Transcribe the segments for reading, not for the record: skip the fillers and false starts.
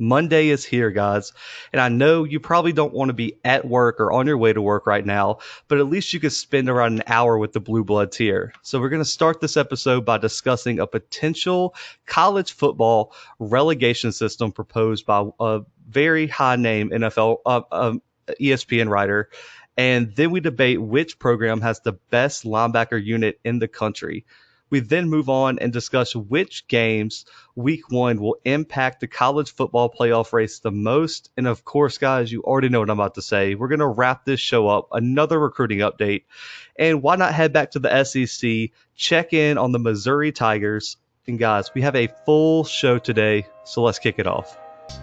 Monday is here, guys. And I know you probably don't want to be at work or on your way to work right now, but at least you could spend around an hour with the Blue Bloods here. So we're going to start this episode by discussing a potential college football relegation system proposed by a very high name ESPN writer. And then we debate which program has the best linebacker unit in the country. We then move on and discuss which games week one will impact the college football playoff race the most. And of course, guys, you already know what I'm about to say. We're going to wrap this show up, another recruiting update. And why not head back to the SEC, check in on the Missouri Tigers. And guys, we have a full show today, so let's kick it off.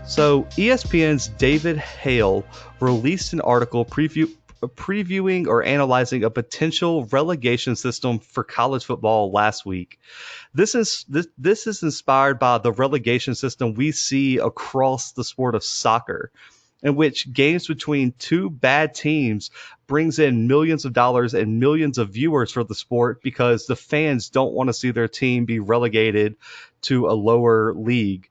So ESPN's David Hale released an article previewing or analyzing a potential relegation system for college football last week. This is inspired by the relegation system we see across the sport of soccer, in which games between two bad teams brings in millions of dollars and millions of viewers for the sport because the fans don't want to see their team be relegated to a lower league.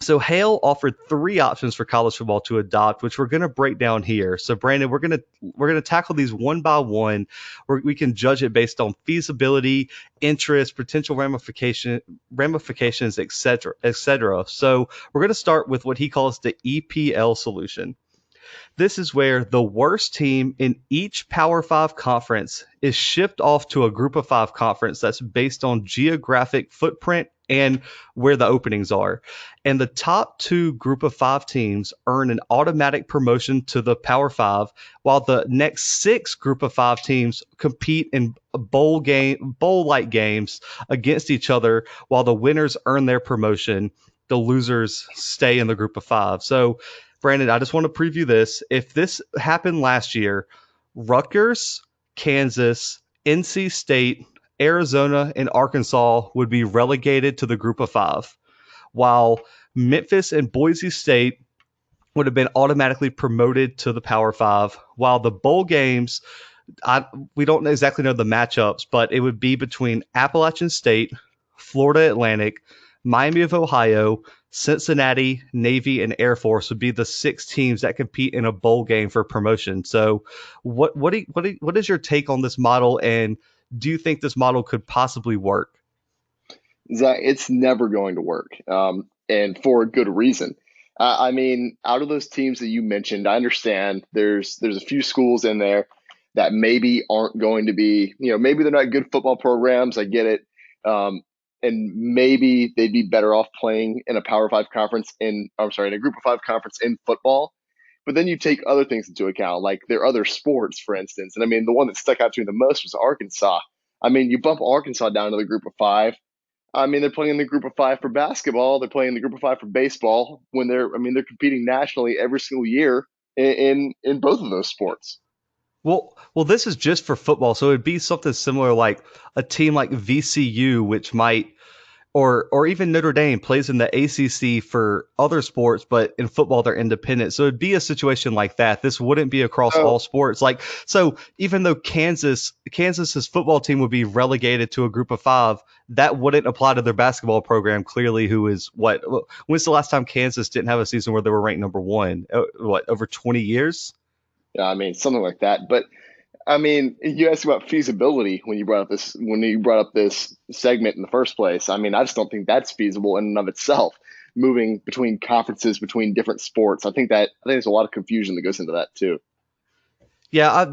So Hale offered three options for college football to adopt, which we're going to break down here. So Brandon, we're going to tackle these one by one. We can judge it based on feasibility, interest, potential ramifications, etc., etc. So we're going to start with what he calls the EPL solution. This is where the worst team in each Power 5 conference is shipped off to a Group of 5 conference that's based on geographic footprint and where the openings are. And the top two Group of 5 teams earn an automatic promotion to the Power 5, while the next 6 Group of 5 teams compete in bowl-like games against each other, while the winners earn their promotion. The losers stay in the Group of 5. So Brandon, I just want to preview this. If this happened last year, Rutgers, Kansas, NC State, Arizona, and Arkansas would be relegated to the Group of 5, while Memphis and Boise State would have been automatically promoted to the Power 5, while the bowl games, we don't exactly know the matchups, but it would be between Appalachian State, Florida Atlantic, Miami of Ohio, Cincinnati, Navy, and Air Force would be the 6 teams that compete in a bowl game for promotion. So what is your take on this model, and do you think this model could possibly work? Zach, it's never going to work, and for a good reason. I mean, out of those teams that you mentioned, I understand there's a few schools in there that maybe aren't going to be, maybe they're not good football programs. I get it. And maybe they'd be better off playing in a Power 5 conference in a Group of 5 conference in football. But then you take other things into account, like their other sports, for instance. And I mean, the one that stuck out to me the most was Arkansas. I mean, you bump Arkansas down to the Group of 5. I mean, they're playing in the Group of 5 for basketball. They're playing in the Group of 5 for baseball when they're competing nationally every single year in both of those sports. Well, this is just for football, so it'd be something similar like a team like VCU, which might, or even Notre Dame plays in the ACC for other sports, but in football they're independent. So it'd be a situation like that. This wouldn't be across all sports. So even though Kansas's football team would be relegated to a Group of 5, that wouldn't apply to their basketball program. Clearly, when's the last time Kansas didn't have a season where they were ranked number 1? Over 20 years? Yeah, I mean, something like that. But I mean, you asked about feasibility when you brought up this segment in the first place. I mean, I just don't think that's feasible in and of itself. Moving between conferences, between different sports, I think there's a lot of confusion that goes into that too. Yeah,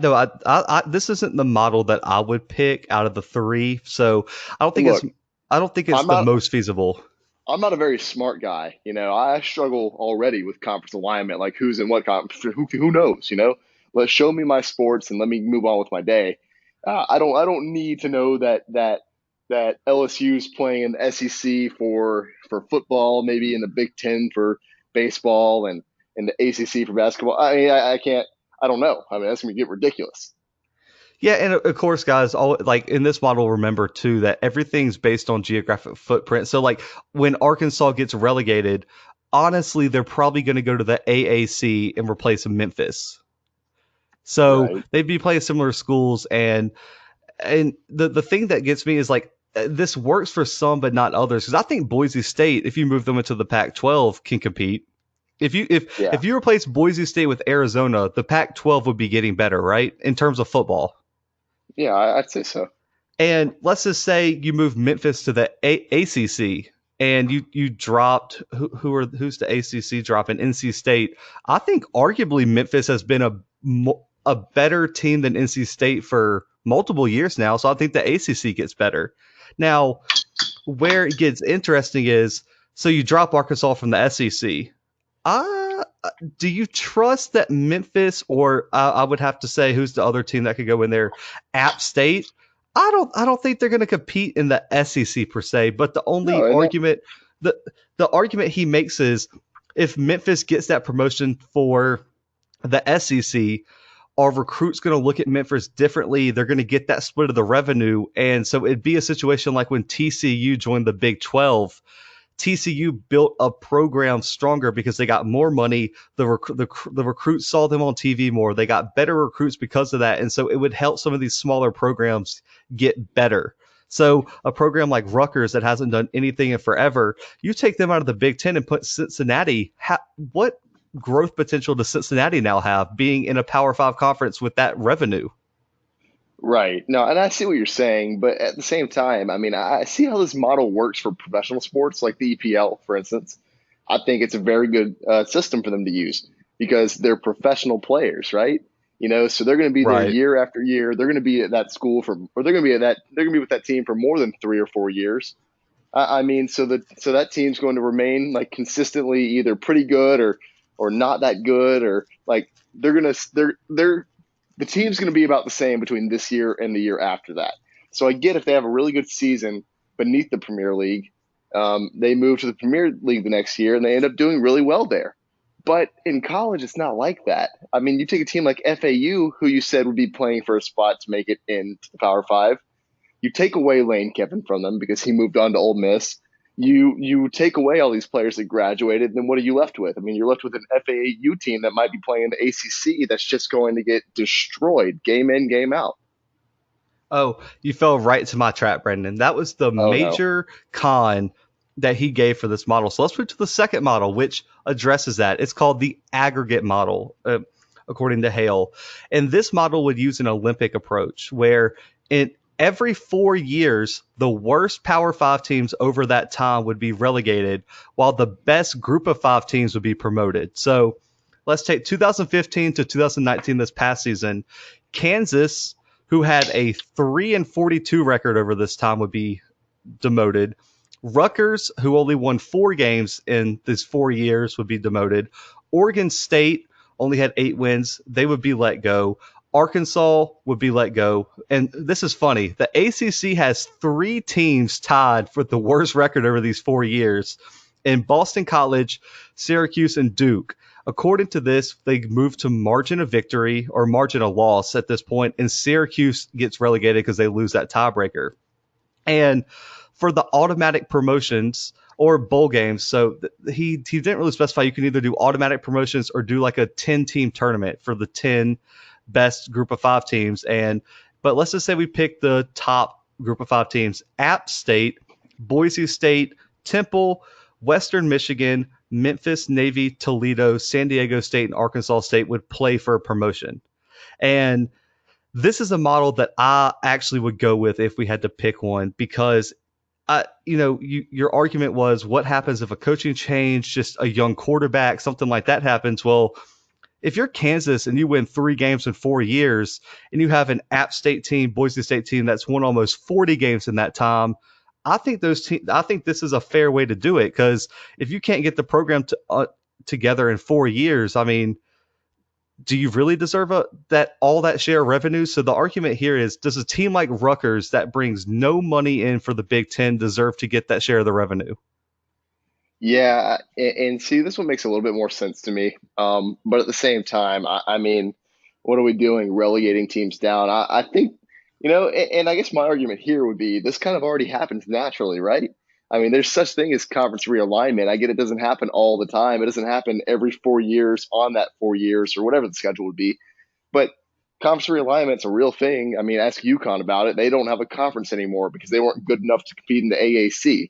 this isn't the model that I would pick out of the 3. So I don't think it's the most feasible. I'm not a very smart guy. I struggle already with conference alignment, like who's in what conference, who knows, Let's show me my sports and let me move on with my day. I don't need to know that LSU's playing in the SEC for football, maybe in the Big Ten for baseball, and in the ACC for basketball. I mean, I can't. I don't know. I mean, that's gonna get ridiculous. Yeah, and of course, guys, in this model, remember too that everything's based on geographic footprint. So like when Arkansas gets relegated, honestly, they're probably going to go to the AAC and replace Memphis. So They'd be playing similar schools, and the thing that gets me is like this works for some, but not others. Because I think Boise State, if you move them into the Pac-12, can compete. Yeah, If you replace Boise State with Arizona, the Pac-12 would be getting better, right, in terms of football. yeah, I'd say so. And let's just say you move Memphis to the ACC, and you dropped who's the ACC dropping NC State. I think arguably Memphis has been a better team than NC State for multiple years now. So I think the ACC gets better. Now, where it gets interesting is so you drop Arkansas from the SEC. Uh, do you trust that Memphis, or I would have to say, who's the other team that could go in there? App State. I don't think they're going to compete in the SEC per se. But the only No, and that, argument, the the argument he makes is, if Memphis gets that promotion for the SEC, are recruits going to look at Memphis differently? They're going to get that split of the revenue, and so it'd be a situation like when TCU joined the Big 12. TCU built a program stronger because they got more money. The recruits saw them on TV more. They got better recruits because of that. And so it would help some of these smaller programs get better. So a program like Rutgers that hasn't done anything in forever, you take them out of the Big Ten and put Cincinnati. What growth potential does Cincinnati now have being in a Power Five conference with that revenue? right. No, and I see what you're saying, but at the same time, I mean, I see how this model works for professional sports, like the EPL, for instance. I think it's a very good system for them to use because they're professional players, right? So they're going to be there Right. year after year. They're going to be at that school for, or they're going to be with that team for more than 3 or 4 years. I mean, so that team's going to remain like consistently either pretty good or not that good, or like they're the team's going to be about the same between this year and the year after that. So I get if they have a really good season beneath the Premier League, they move to the Premier League the next year and they end up doing really well there. But in college, it's not like that. I mean, you take a team like FAU, who you said would be playing for a spot to make it into the Power Five. You take away Lane Kiffin from them because he moved on to Ole Miss. You take away all these players that graduated, and then what are you left with? I mean, you're left with an FAU team that might be playing in the ACC that's just going to get destroyed game in, game out. Oh, you fell right to my trap, Brendan. That was the Oh no. major con that he gave for this model. So let's move to the second model, which addresses that. It's called the aggregate model, according to Hale. And this model would use an Olympic approach where in every 4 years, the worst Power Five teams over that time would be relegated, while the best group of five teams would be promoted. So let's take 2015 to 2019, this past season. Kansas, who had a 3-42 record over this time, would be demoted. Rutgers, who only won 4 games in these 4 years, would be demoted. Oregon State only had 8 wins. They would be let go. Arkansas would be let go. And this is funny. The ACC has 3 teams tied for the worst record over these 4 years in Boston College, Syracuse, and Duke. According to this, they move to margin of victory or margin of loss at this point, and Syracuse gets relegated because they lose that tiebreaker. And for the automatic promotions or bowl games, so he didn't really specify. You can either do automatic promotions or do like a 10-team tournament for the 10 best group of five teams. But let's just say we pick the top group of five teams: App State, Boise State, Temple, Western Michigan, Memphis, Navy, Toledo, San Diego State, and Arkansas State would play for a promotion. And this is a model that I actually would go with if we had to pick one, because your argument was, what happens if a coaching change, just a young quarterback, something like that happens? Well, if you're Kansas and you win 3 games in 4 years, and you have an App State team, Boise State team that's won almost 40 games in that time, I think this is a fair way to do it, because if you can't get the program together in 4 years, I mean, do you really deserve all that share of revenue? So the argument here is, does a team like Rutgers that brings no money in for the Big Ten deserve to get that share of the revenue? Yeah, and see, this one makes a little bit more sense to me. But at the same time, I mean, what are we doing relegating teams down? I think, and I guess my argument here would be this kind of already happens naturally, right? I mean, there's such thing as conference realignment. I get it doesn't happen all the time. It doesn't happen every 4 years on that 4 years or whatever the schedule would be. But conference realignment's a real thing. I mean, ask UConn about it. They don't have a conference anymore because they weren't good enough to compete in the AAC.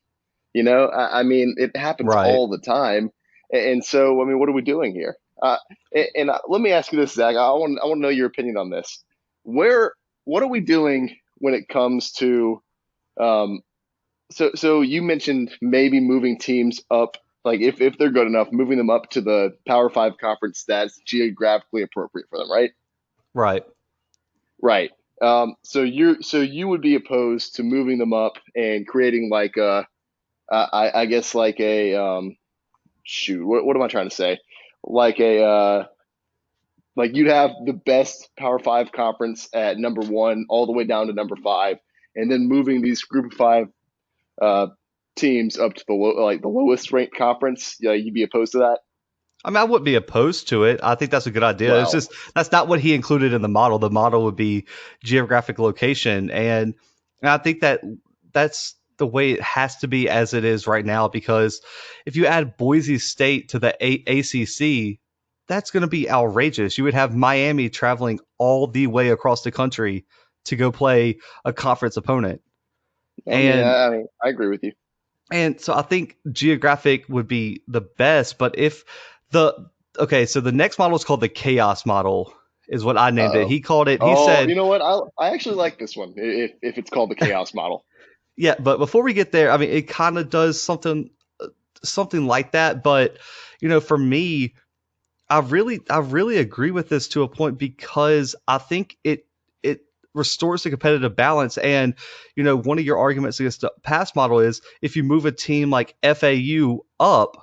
I mean, it happens Right. all the time. And so, I mean, what are we doing here? Let me ask you this, Zach. I want to know your opinion on this. Where, what are we doing when it comes to, um, so you mentioned maybe moving teams up, like if they're good enough, moving them up to the Power Five conference that's geographically appropriate for them, right? Right. Right. So you would be opposed to moving them up and creating like I guess like a shoot, what am I trying to say? Like a like you'd have the best Power Five conference at number one all the way down to number five, and then moving these Group of Five uh, teams up to the lowest ranked conference. Yeah, you'd be opposed to that. I mean, I wouldn't be opposed to it. I think that's a good idea. It's Well, just that's not what he included in the model. The model would be geographic location, and I think that that's the way it has to be as it is right now. Because if you add Boise State to the ACC, that's going to be outrageous. You would have Miami traveling all the way across the country to go play a conference opponent, I mean, and I agree with you. and so I think geographic would be the best. But if the okay, so the next model is called the chaos model, is what I named it. Uh-oh. He called it. He Oh, you said, know what? I actually like this one if it's called the chaos model. yeah. But before we get there, I mean, it kind of does something like that. But for me, I really agree with this to a point because I think it restores the competitive balance. And one of your arguments against the past model is if you move a team like FAU up,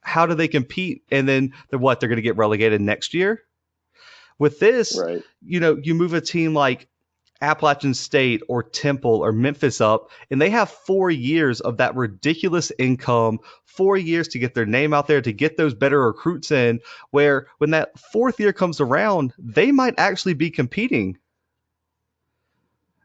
how do they compete? And then they're going to get relegated next year. With this, Right. you move a team like Appalachian State or Temple or Memphis up, and they have 4 years of that ridiculous income, 4 years to get their name out there, to get those better recruits in, where when that fourth year comes around, they might actually be competing.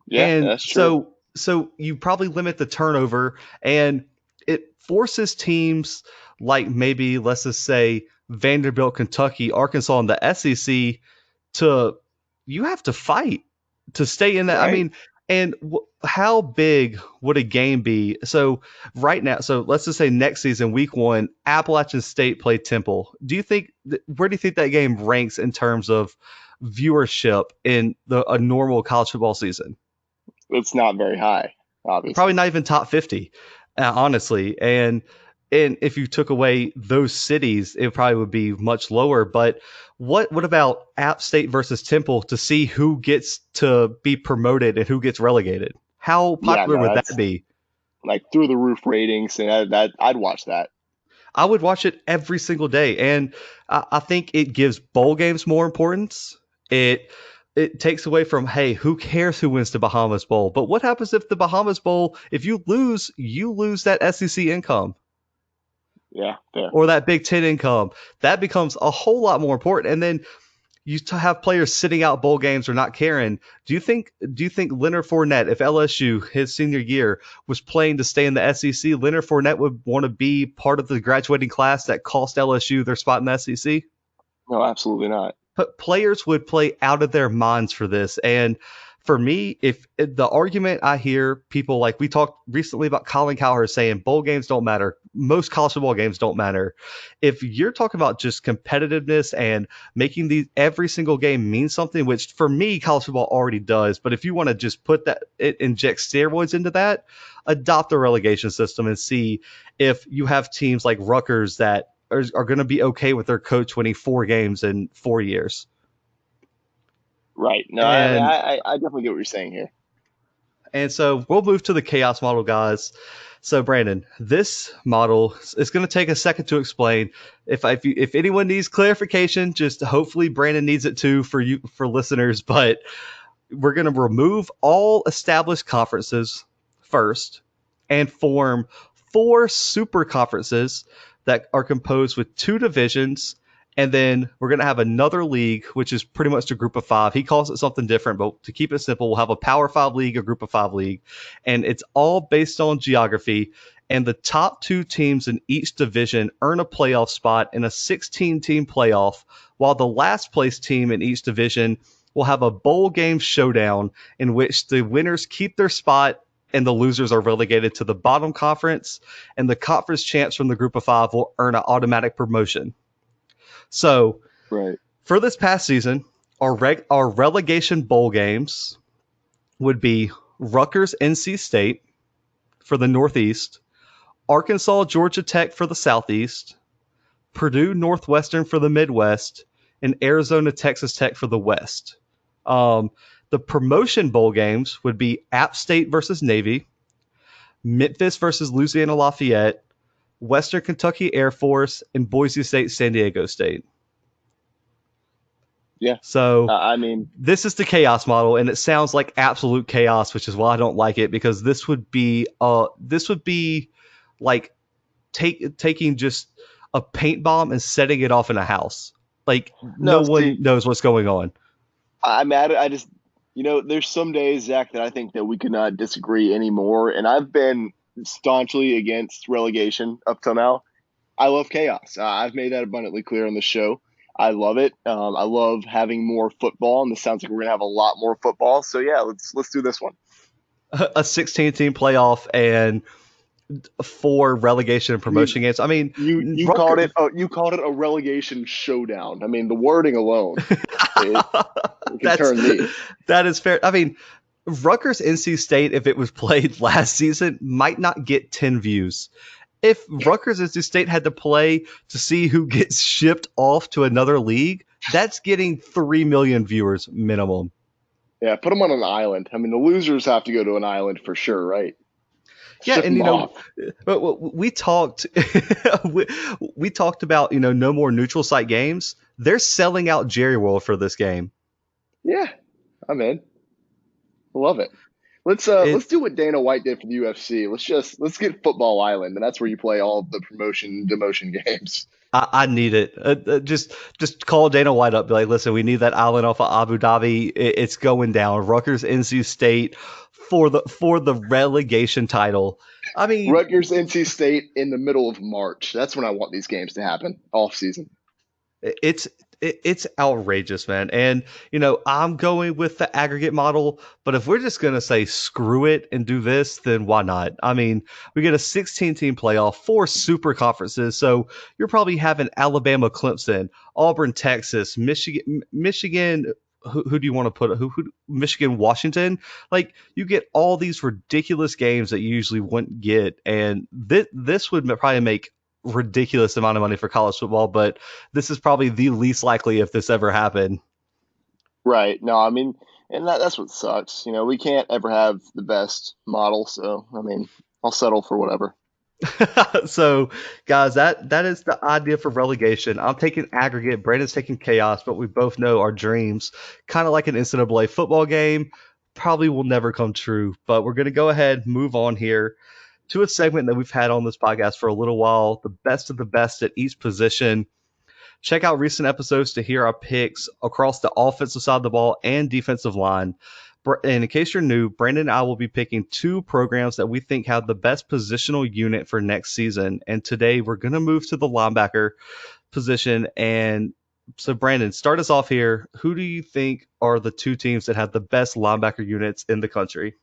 Yeah, And that's true. so you probably limit the turnover, and it forces teams like maybe let's just say Vanderbilt, Kentucky, Arkansas, and the SEC to you have to fight to stay in that. I Right. mean, and how big would a game be? So right now, so let's just say next season, week one, Appalachian State play Temple. Do you think where do you think that game ranks in terms of viewership in a normal college football season? It's not very high, Probably obviously. not even top 50, honestly. And if you took away those cities, it probably would be much lower. But what about App State versus Temple to see who gets to be promoted and who gets relegated? How Yeah, popular no, would that that's be? like through the roof ratings, and that I'd watch that. I would watch it every single day, and I think it gives bowl games more importance. It takes away from, hey, who cares who wins the Bahamas Bowl? But what happens if the Bahamas Bowl, if you lose that SEC income Yeah, fair. or that Big Ten income? That becomes a whole lot more important. And then you to have players sitting out bowl games or not caring. Do you think Leonard Fournette, if LSU his senior year was playing to stay in the SEC, Leonard Fournette would want to be part of the graduating class that cost LSU their spot in the SEC? No, absolutely not. But players would play out of their minds for this. And for me, if the argument I hear people like we talked recently about Colin Cowherd saying bowl games don't matter, most college football games don't matter. If you're talking about just competitiveness and making these every single game mean something, which for me college football already does, but if you want to just put that inject steroids into that, adopt the relegation system and see if you have teams like Rutgers that are going to be okay with their coach winning 4 games in 4 years. Right. No, I mean, And I definitely get what you're saying here. and so we'll move to the chaos model, guys. So Brandon, this model is going to take a second to explain. If anyone needs clarification, just hopefully Brandon needs it too for listeners. But we're going to remove all established conferences first and form 4 super conferences that are composed with 2 divisions. And then we're going to have another league, which is pretty much the group of five. He calls it something different, but to keep it simple, we'll have a Power Five league, a group of five league, and it's all based on geography. And the top 2 teams in each division earn a playoff spot in a 16-team playoff, while the last place team in each division will have a bowl game showdown in which the winners keep their spot and the losers are relegated to the bottom conference, and the conference champs from the group of five will earn an automatic promotion. So, Right. for this past season, our relegation bowl games would be Rutgers NC State for the Northeast, Arkansas Georgia Tech for the Southeast, Purdue Northwestern for the Midwest, and Arizona Texas Tech for the West. The promotion bowl games would be App State versus Navy, Memphis versus Louisiana Lafayette, Western Kentucky Air Force, and Boise State San Diego State. Yeah. So I mean, this is the chaos model, and it sounds like absolute chaos, which is why I don't like it, because this would be like taking just a paint bomb and setting it off in a house. Like no no, one see, knows what's going on. I'm at it. I just, there's some days, Zach, that I think that we could not disagree anymore. And I've been staunchly against relegation up till now. I love chaos. I've made that abundantly clear on the show. I love it. I love having more football, and this sounds like we're gonna have a lot more football. So yeah, let's do this one. A 16-team playoff and 4 relegation and promotion games. I mean, You called it a relegation showdown. I mean, the wording alone it can turn me. That is fair. I mean, Rutgers NC State, if it was played last season, might not get 10 views. If Rutgers NC State had to play to see who gets shipped off to another league, that's getting 3 million viewers minimum. Yeah, put them on an island. I mean, the losers have to go to an island for sure, right? Yeah, Ship and them off. we talked we talked about no more neutral site games. They're selling out Jerry World for this game. Yeah, I'm in. I love it. Let's do what Dana White did for the UFC. Let's get Football Island, and that's where you play all of the promotion demotion games. I need it. Just call Dana White up. Be like, listen, we need that island off of Abu Dhabi. It's going down. Rutgers, NC State for the relegation title. I mean, Rutgers, NC State in the middle of March. That's when I want these games to happen, off season. It's outrageous, man. And I'm going with the aggregate model, but if we're just gonna say screw it and do this, then why not? I mean, we get a 16-team playoff, 4 super conferences, so you're probably having Alabama, Clemson, Auburn, Texas, Michigan. Who do you want to put? Who Michigan, Washington? Like, you get all these ridiculous games that you usually wouldn't get, and this would probably make ridiculous amount of money for college football, but this is probably the least likely if this ever happened. Right. No, I mean, and that's what sucks. We can't ever have the best model, so I mean, I'll settle for whatever. So, guys, that is the idea for relegation. I'm taking aggregate. Brandon's taking chaos, but we both know our dreams, kind of like an NCAA football game, probably will never come true. But we're going to go ahead, move on here to a segment that we've had on this podcast for a little while, the best of the best at each position. Check out recent episodes to hear our picks across the offensive side of the ball and defensive line. And in case you're new, Brandon and I will be picking 2 programs that we think have the best positional unit for next season. And today we're going to move to the linebacker position. And so, Brandon, start us off here. Who do you think are the 2 teams that have the best linebacker units in the country?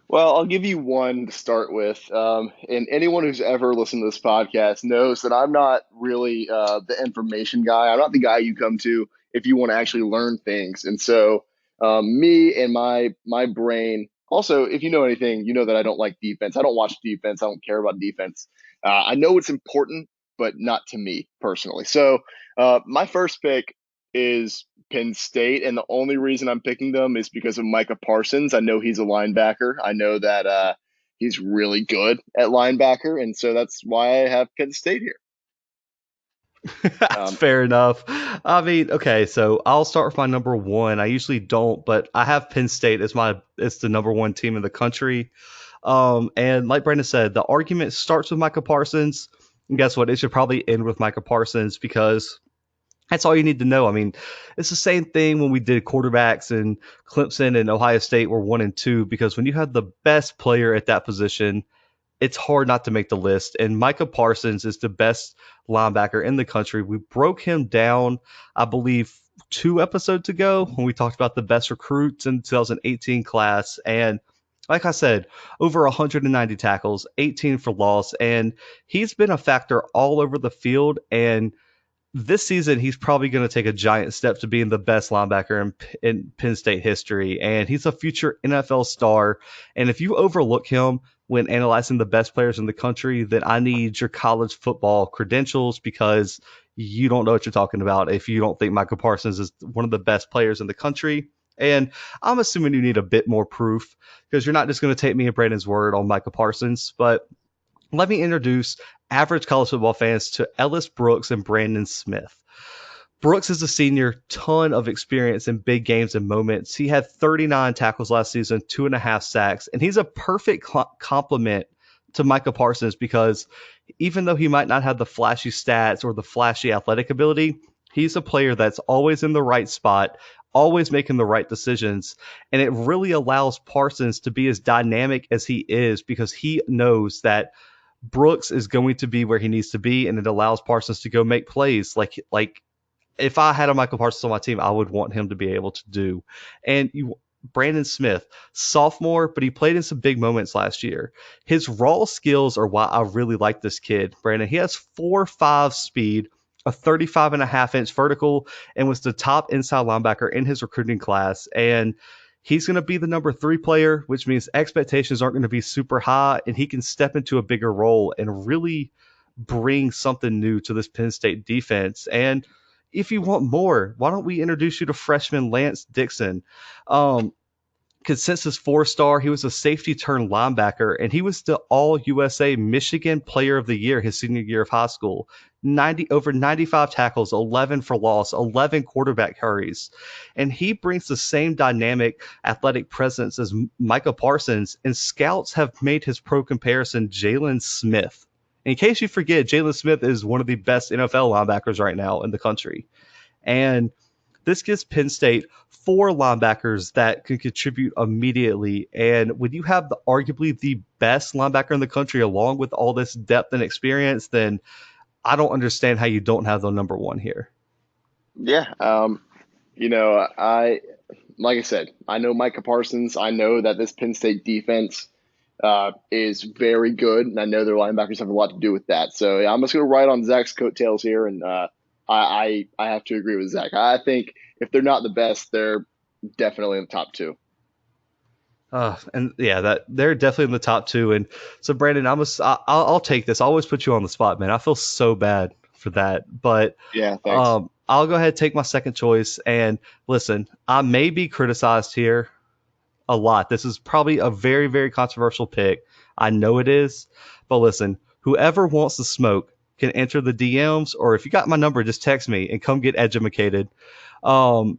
Well, I'll give you one to start with. And anyone who's ever listened to this podcast knows that I'm not really the information guy. I'm not the guy you come to if you want to actually learn things. And so, me and my brain. Also, if you know anything, you know that I don't like defense. I don't watch defense. I don't care about defense. I know it's important, but not to me personally. So, my first pick is Penn State, and the only reason I'm picking them is because of Micah Parsons. I know he's a linebacker. I know that he's really good at linebacker, and so that's why I have Penn State here. That's fair enough. I mean, okay, so I'll start with my number 1. I usually don't, but I have Penn State as it's the number 1 team in the country. And like Brandon said, the argument starts with Micah Parsons. And guess what? It should probably end with Micah Parsons because that's all you need to know. I mean, it's the same thing when we did quarterbacks, and Clemson and Ohio State were 1 and 2, because when you have the best player at that position, it's hard not to make the list. And Micah Parsons is the best linebacker in the country. We broke him down, I believe, 2 episodes ago when we talked about the best recruits in 2018 class. And like I said, over 190 tackles, 18 for loss, and he's been a factor all over the field. And this season, he's probably going to take a giant step to being the best linebacker in Penn State history. And he's a future NFL star. And if you overlook him when analyzing the best players in the country, then I need your college football credentials, because you don't know what you're talking about if you don't think Michael Parsons is one of the best players in the country. And I'm assuming you need a bit more proof, because you're not just going to take me and Brandon's word on Michael Parsons. But let me introduce average college football fans to Ellis Brooks and Brandon Smith. Brooks is a senior, ton of experience in big games and moments. He had 39 tackles last season, 2.5 sacks, and he's a perfect complement to Micah Parsons, because even though he might not have the flashy stats or the flashy athletic ability, he's a player that's always in the right spot, always making the right decisions, and it really allows Parsons to be as dynamic as he is, because he knows that Brooks is going to be where he needs to be, and it allows Parsons to go make plays like if I had a Michael Parsons on my team, I would want him to be able to do. And Brandon Smith, sophomore, but he played in some big moments last year. His raw skills are why I really like this kid, Brandon. He has 4.5 speed, a 35.5-inch vertical, and was the top inside linebacker in his recruiting class. And he's going to be the number 3 player, which means expectations aren't going to be super high, and he can step into a bigger role and really bring something new to this Penn State defense. And if you want more, why don't we introduce you to freshman Lance Dixon? Because since his 4-star, he was a safety turned linebacker, and he was the All-USA Michigan Player of the Year his senior year of high school. Over 95 tackles, 11 for loss, 11 quarterback hurries. And he brings the same dynamic athletic presence as Micah Parsons, and scouts have made his pro comparison Jalen Smith. In case you forget, Jalen Smith is one of the best NFL linebackers right now in the country. And this gives Penn State 4 linebackers that can contribute immediately. And when you have arguably the best linebacker in the country, along with all this depth and experience, then I don't understand how you don't have the number 1 here. Yeah. Like I said, I know Micah Parsons. I know that this Penn State defense is very good, and I know their linebackers have a lot to do with that. So yeah, I'm just going to ride on Zach's coattails here, and I have to agree with Zach. I think if they're not the best, they're definitely in the top 2. And yeah, that they're definitely in the top 2. And so, Brandon, I'll take this. I always put you on the spot, man. I feel so bad for that, but yeah, thanks. I'll go ahead and take my second choice. And listen, I may be criticized here a lot. This is probably a very, very controversial pick. I know it is, but listen, whoever wants to smoke can enter the DMs, or if you got my number, just text me and come get edumacated. And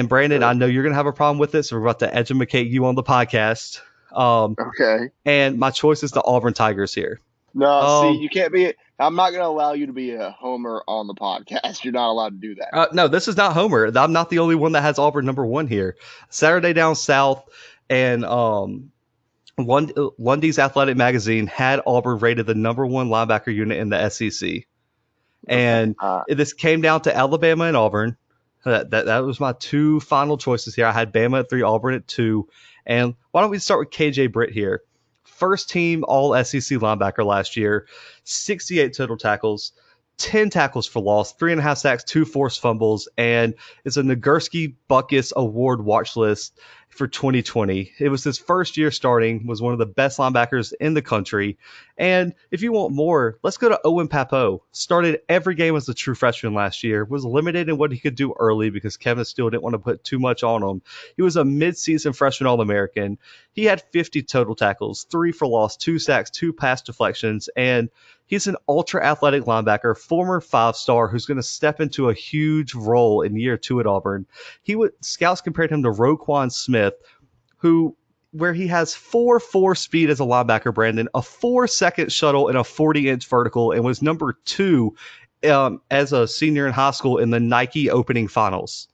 Brandon, I know you're going to have a problem with this, so we're about to edumacate you on the podcast. Okay. And my choice is the Auburn Tigers here. No, see, you can't be. I'm not going to allow you to be a homer on the podcast. You're not allowed to do that. No, this is not homer. I'm not the only one that has Auburn number 1 here. Saturday Down South and Lundy's Athletic Magazine had Auburn rated the number 1 linebacker unit in the SEC. And this came down to Alabama and Auburn. That was my 2 final choices here. I had Bama at 3, Auburn at 2. And why don't we start with KJ Britt here? First team All SEC linebacker last year, 68 total tackles, 10 tackles for loss, 3.5 sacks, 2 forced fumbles, and it's a Nagurski Buckus Award watch list for 2020. It was his first year starting, was one of the best linebackers in the country. And if you want more, let's go to Owen Pappoe. Started every game as a true freshman last year, was limited in what he could do early because Kevin Steele didn't want to put too much on him. He was a midseason freshman All-American. He had 50 total tackles, 3 for loss, 2 sacks, 2 pass deflections, and he's an ultra-athletic linebacker, former 5-star who's going to step into a huge role in year 2 at Auburn. Scouts compared him to Roquan Smith, where he has 4.4 speed as a linebacker, Brandon, a 4-second shuttle and a 40-inch vertical, and was number 2 as a senior in high school in the Nike opening finals.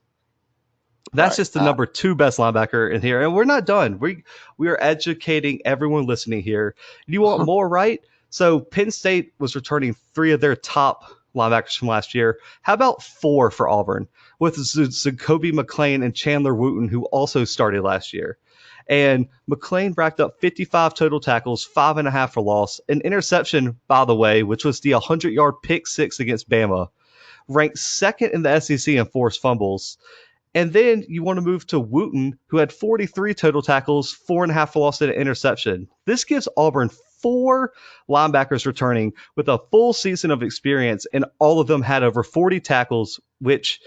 That's just the number 2 best linebacker in here. And we're not done. We are educating everyone listening here. You want more, right? So Penn State was returning 3 of their top linebackers from last year. How about 4 for Auburn with Zacoby McClain and Chandler Wooten, who also started last year? And McClain racked up 55 total tackles, 5.5 for loss, an interception, by the way, which was the 100-yard pick six against Bama, ranked second in the SEC in forced fumbles. And then you want to move to Wooten, who had 43 total tackles, 4.5 for loss, and an interception. This gives Auburn 4 linebackers returning with a full season of experience, and all of them had over 40 tackles, which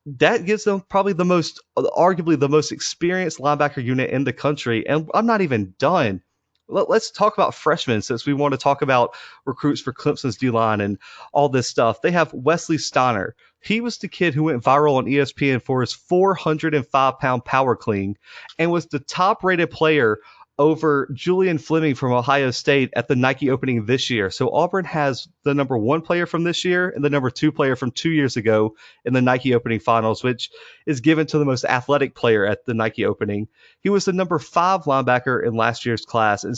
that gives them probably arguably the most experienced linebacker unit in the country. And I'm not even done. Let's talk about freshmen since we want to talk about recruits for Clemson's D-line and all this stuff. They have Wesley Steiner. He was the kid who went viral on ESPN for his 405-pound power clean and was the top-rated player over Julian Fleming from Ohio State at the Nike opening this year. So Auburn has the number 1 player from this year and the number 2 player from 2 years ago in the Nike opening finals, which is given to the most athletic player at the Nike opening. He was the number 5 linebacker in last year's class and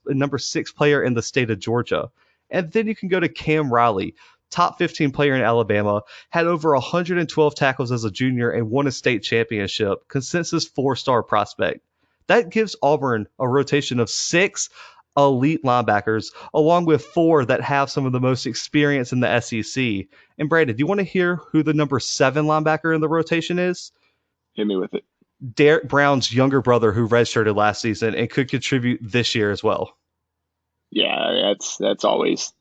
number 6 player in the state of Georgia. And then you can go to Cam Riley, top 15 player in Alabama, had over 112 tackles as a junior and won a state championship, consensus 4-star prospect. That gives Auburn a rotation of 6 elite linebackers, along with 4 that have some of the most experience in the SEC. And Brandon, do you want to hear who the number 7 linebacker in the rotation is? Hit me with it. Derek Brown's younger brother, who redshirted last season and could contribute this year as well. Yeah, that's always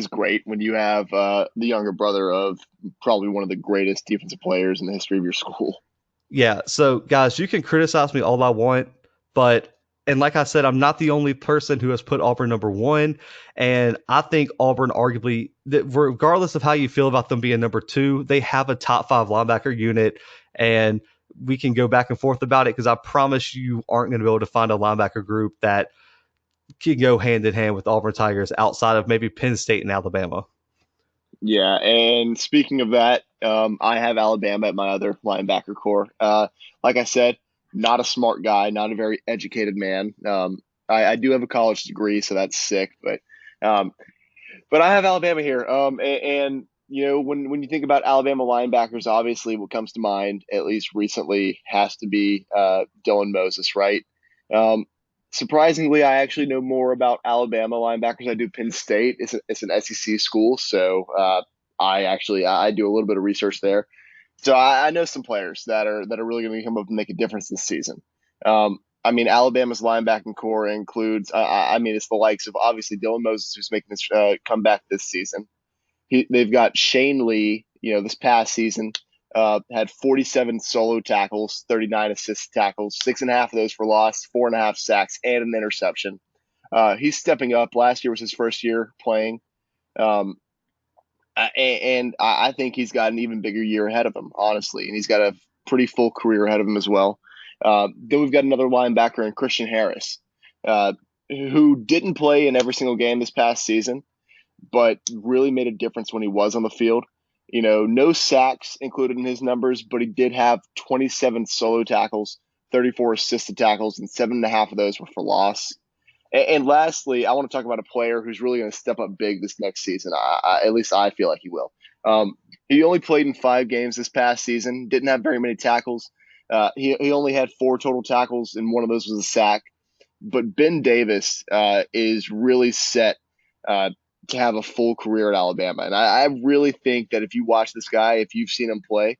great when you have the younger brother of probably one of the greatest defensive players in the history of your school. Yeah, so guys, you can criticize me all I want, and like I said, I'm not the only person who has put Auburn number 1. And I think Auburn arguably, regardless of how you feel about them being number 2, they have a top 5 linebacker unit. And we can go back and forth about it because I promise you aren't going to be able to find a linebacker group that can go hand in hand with Auburn Tigers outside of maybe Penn State and Alabama. Yeah, and speaking of that, I have Alabama at my other linebacker core. Like I said, not a smart guy, not a very educated man. I do have a college degree, so that's sick. But I have Alabama here. And you know, when you think about Alabama linebackers, obviously what comes to mind, at least recently, has to be Dylan Moses, right? Surprisingly, I actually know more about Alabama linebackers. I do Penn State. It's an SEC school, so I do a little bit of research there. So I know some players that are really going to come up and make a difference this season. I mean, Alabama's linebacking core includes, it's the likes of obviously Dylan Moses, who's making this comeback this season. They've got Shane Lee, this past season, had 47 solo tackles, 39 assist tackles, 6.5 of those for loss, 4.5 sacks, and an interception. He's stepping up. Last year was his first year playing. And I think he's got an even bigger year ahead of him, honestly. And he's got a pretty full career ahead of him as well. Then we've got another linebacker in Christian Harris, who didn't play in every single game this past season, but really made a difference when he was on the field. No sacks included in his numbers, but he did have 27 solo tackles, 34 assisted tackles, and 7.5 of those were for loss. And lastly, I want to talk about a player who's really going to step up big this next season. At least I feel like he will. He only played in 5 games this past season, didn't have very many tackles. He only had 4 total tackles, and one of those was a sack. But Ben Davis is really set to have a full career at Alabama. And I really think that if you watch this guy, if you've seen him play,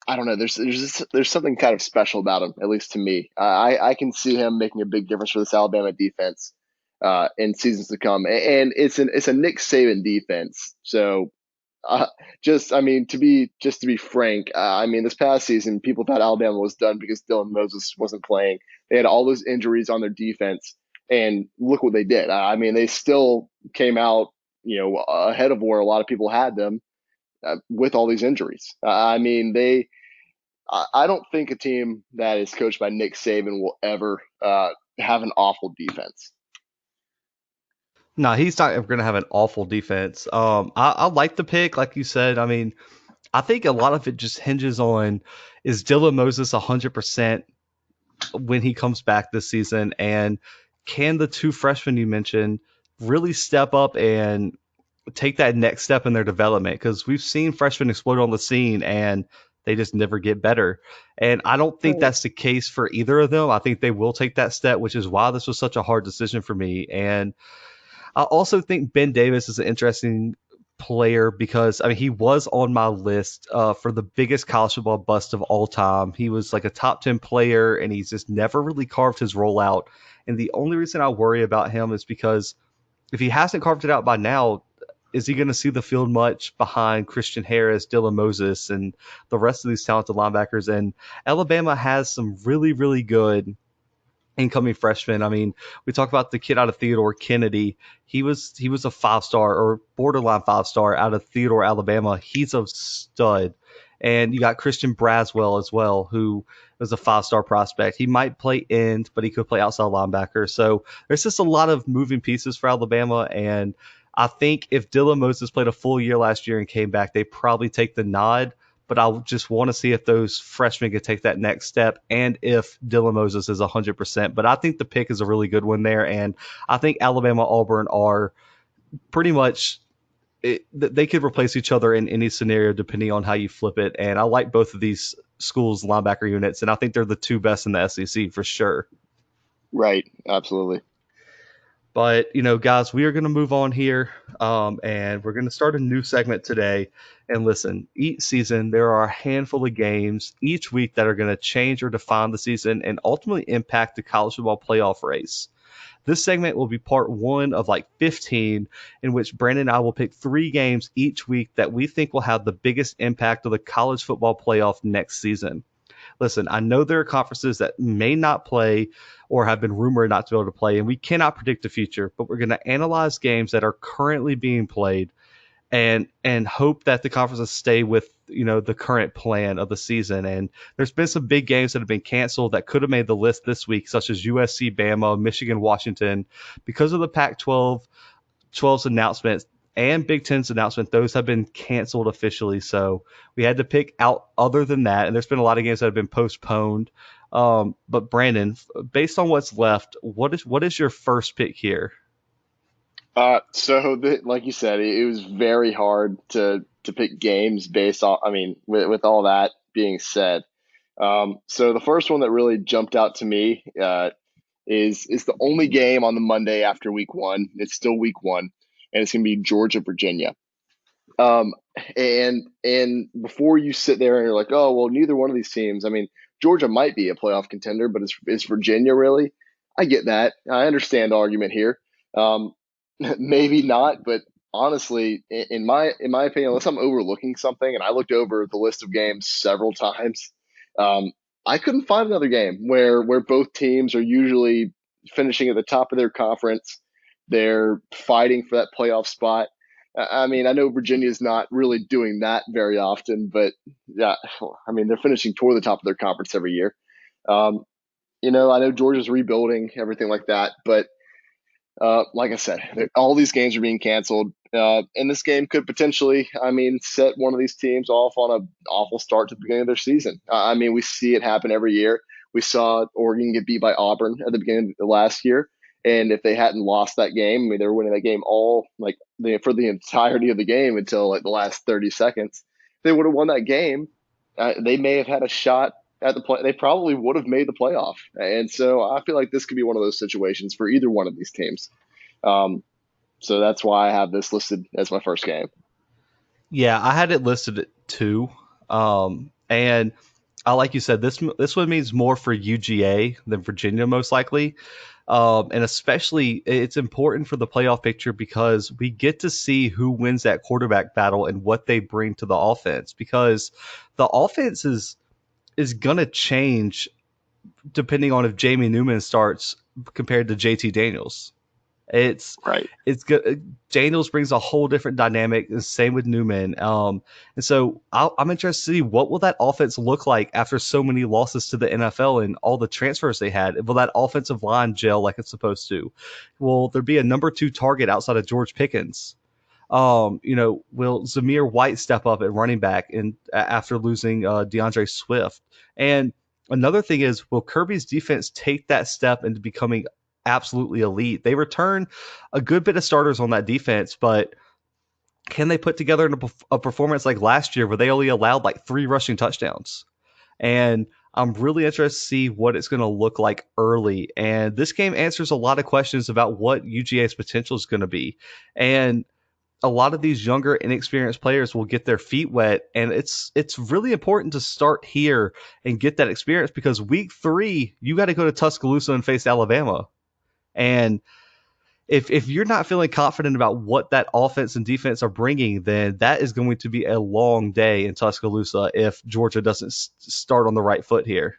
I don't know, there's something kind of special about him, at least to me. I can see him making a big difference for this Alabama defense in seasons to come. And it's a Nick Saban defense. So to be frank, this past season, people thought Alabama was done because Dylan Moses wasn't playing. They had all those injuries on their defense, and look what they did. They still came out, ahead of where a lot of people had them with all these injuries. I don't think a team that is coached by Nick Saban will ever have an awful defense. No, he's not going to have an awful defense. I like the pick, like you said. I think a lot of it just hinges on, is Dylan Moses 100% when he comes back this season, and can the 2 freshmen you mentioned really step up and take that next step in their development, because we've seen freshmen explode on the scene and they just never get better. And I don't think Right. that's the case for either of them. I think they will take that step, which is why this was such a hard decision for me. And I also think Ben Davis is an interesting player because I mean he was on my list for the biggest college football bust of all time. He was like a top 10 player and he's just never really carved his role out. And the only reason I worry about him is because if he hasn't carved it out by now, is he going to see the field much behind Christian Harris, Dylan Moses, and the rest of these talented linebackers? And Alabama has some really, really good incoming freshmen. I mean, we talk about the kid out of Theodore Kennedy. He was a 5 star or borderline 5 star out of Theodore, Alabama. He's a stud. And you got Christian Braswell as well, who was a 5 star prospect. He might play end, but he could play outside linebacker. So there's just a lot of moving pieces for Alabama. And I think if Dylan Moses played a full year last year and came back, they probably take the nod, but I just want to see if those freshmen could take that next step and if Dylan Moses is 100%. But I think the pick is a really good one there. And I think Alabama, Auburn are pretty much, they could replace each other in any scenario depending on how you flip it. And I like both of these schools' linebacker units, and I think they're the two best in the SEC for sure. Right. Absolutely. But, guys, we are going to move on here, and we're going to start a new segment today. And listen, each season, there are a handful of games each week that are going to change or define the season and ultimately impact the college football playoff race. This segment will be part one of like 15, in which Brandon and I will pick 3 games each week that we think will have the biggest impact of the college football playoff next season. Listen, I know there are conferences that may not play or have been rumored not to be able to play, and we cannot predict the future, but we're going to analyze games that are currently being played and hope that the conferences stay with the current plan of the season. And there's been some big games that have been canceled that could have made the list this week, such as USC, Bama, Michigan, Washington, because of the Pac-12's announcement and Big Ten's announcement. Those have been canceled officially, so we had to pick out other than that. And there's been a lot of games that have been postponed. But Brandon, based on what's left, what is your first pick here? Like you said, it was very hard to pick games based on. I mean, with all that being said, so the first one that really jumped out to me is the only game on the Monday after week one. It's still week one, and it's going to be Georgia Virginia. Um, and before you sit there and you're like, oh well, neither one of these teams. I mean, Georgia might be a playoff contender, but is Virginia really? I get that. I understand the argument here. Um, maybe not, but honestly, in my opinion, unless I'm overlooking something, and I looked over the list of games several times, um, I couldn't find another game where both teams are usually finishing at the top of their conference. They're fighting for that playoff spot. I mean, I know Virginia's not really doing that very often, but yeah, I mean, they're finishing toward the top of their conference every year. Um, I know Georgia's rebuilding, everything like that, but like I said, all these games are being canceled, and this game could potentially, I mean, set one of these teams off on an awful start to the beginning of their season. I mean, we see it happen every year. We saw Oregon get beat by Auburn at the beginning of the last year, and if they hadn't lost that game, I mean, they were winning that game for the entirety of the game until like the last 30 seconds. If they would have won that game, they may have had a shot at the play. They probably would have made the playoff. And so I feel like this could be one of those situations for either one of these teams. Um, so that's why I have this listed as my first game. Yeah, I had it listed at 2. And I like you said, this one means more for UGA than Virginia, most likely. And especially, it's important for the playoff picture because we get to see who wins that quarterback battle and what they bring to the offense. Because the offense is gonna change depending on if Jamie Newman starts compared to JT Daniels. It's Right. it's good. Daniels brings a whole different dynamic. The same with Newman. And so I'm interested to see what will that offense look like after so many losses to the NFL and all the transfers they had. Will that offensive line gel like it's supposed to? Will there be a number 2 target outside of George Pickens? Will Zamir White step up at running back and after losing DeAndre Swift? And another thing is, will Kirby's defense take that step into becoming absolutely elite? They return a good bit of starters on that defense, but can they put together a performance like last year where they only allowed like 3 rushing touchdowns? And I'm really interested to see what it's going to look like early. And this game answers a lot of questions about what UGA's potential is going to be. And a lot of these younger, inexperienced players will get their feet wet, and it's really important to start here and get that experience because week 3 you got to go to Tuscaloosa and face Alabama. And if you're not feeling confident about what that offense and defense are bringing, then that is going to be a long day in Tuscaloosa if Georgia doesn't start on the right foot here.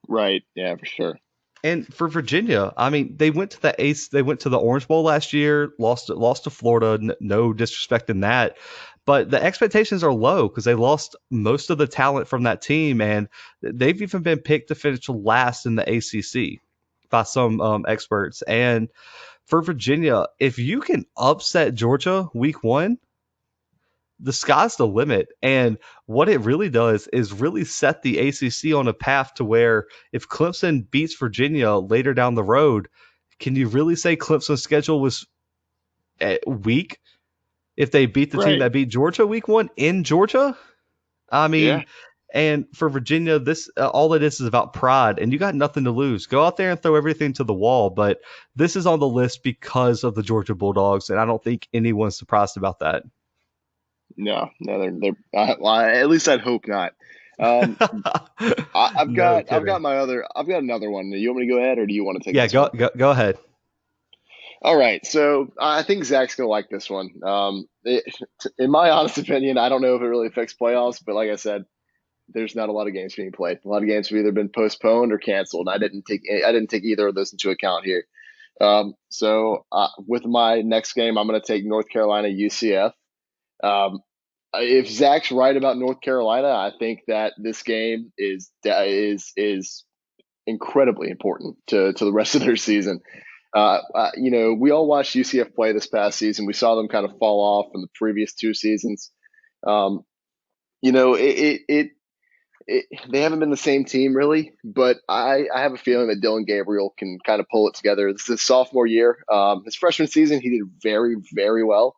Right. Yeah, for sure. And for Virginia, I mean, they went to the Orange Bowl last year, lost to Florida. No disrespect in that, but the expectations are low because they lost most of the talent from that team, and they've even been picked to finish last in the ACC by some experts. And for Virginia, if you can upset Georgia week 1, the sky's the limit. And what it really does is really set the ACC on a path to where if Clemson beats Virginia later down the road, can you really say Clemson's schedule was weak if they beat the team Right. that beat Georgia week 1 in Georgia? I Yeah. mean, and for Virginia, this all it is about pride, and you got nothing to lose. Go out there and throw everything to the wall. But this is on the list because of the Georgia Bulldogs, and I don't think anyone's surprised about that. No, no, well, at least I'd hope not. Um, No kidding. I've got another one. Do you want me to go ahead or do you want to take Yeah, this one? go ahead. All right, so I think Zach's gonna like this one. In my honest opinion, I don't know if it really affects playoffs, but like I said, there's not a lot of games being played. A lot of games have either been postponed or canceled. I didn't take either of those into account here. With my next game, I'm going to take North Carolina UCF. Um, if Zach's right about North Carolina, I think that this game is incredibly important to the rest of their season. We all watched UCF play this past season. We saw them kind of fall off in the previous 2 seasons. Um, you know, they haven't been the same team really, but I have a feeling that Dylan Gabriel can kind of pull it together. This is his sophomore year. His freshman season, he did very, very well.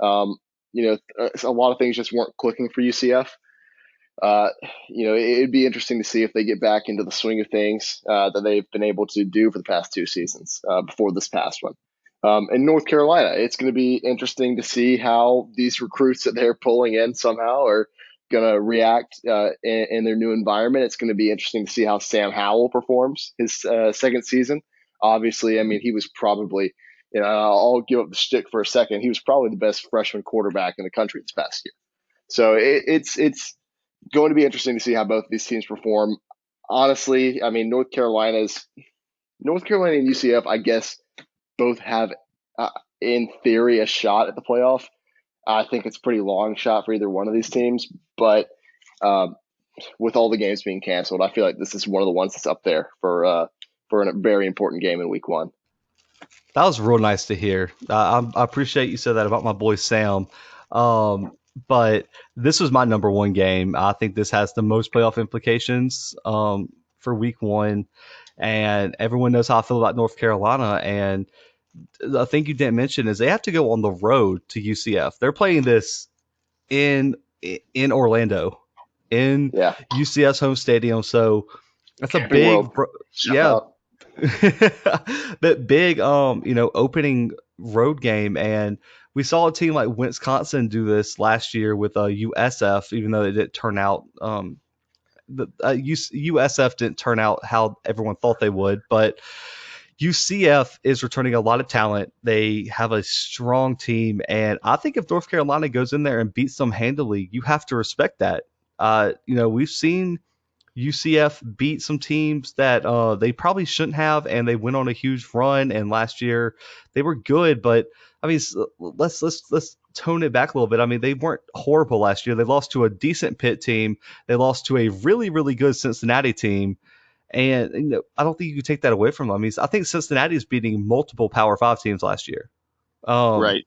Um, a lot of things just weren't clicking for UCF. It'd be interesting to see if they get back into the swing of things that they've been able to do for the past 2 seasons before this past one. In North Carolina, it's going to be interesting to see how these recruits that they're pulling in somehow are going to react in their new environment. It's going to be interesting to see how Sam Howell performs his second season. Obviously, I mean, he was probably, I'll give up the stick for a second. He was probably the best freshman quarterback in the country this past year. So it's going to be interesting to see how both of these teams perform. Honestly, I mean, North Carolina and UCF, I guess, both have, in theory, a shot at the playoff. I think it's a pretty long shot for either one of these teams, but um, with all the games being canceled, I feel like this is one of the ones that's up there for a very important game in Week 1. That was real nice to hear. I appreciate you said that about my boy Sam. But this was my number 1 game. I think this has the most playoff implications for week 1. And everyone knows how I feel about North Carolina. And the thing you didn't mention is they have to go on the road to UCF. They're playing this in in Orlando, in Yeah, UCF's home stadium. So that's a Camping big, World. Shout yeah, out. that big opening road game. And we saw a team like Wisconsin do this last year with USF, even though it didn't turn out USF didn't turn out how everyone thought they would. But UCF is returning a lot of talent. They have a strong team, and I think if North Carolina goes in there and beats them handily, you have to respect that. We've seen UCF beat some teams that they probably shouldn't have, and they went on a huge run. And last year they were good, but I mean, let's tone it back a little bit. I mean, they weren't horrible last year. They lost to a decent Pitt team. They lost to a really really good Cincinnati team, and I don't think you can take that away from them. I mean, I think Cincinnati is beating multiple Power Five teams last year. Um, Right.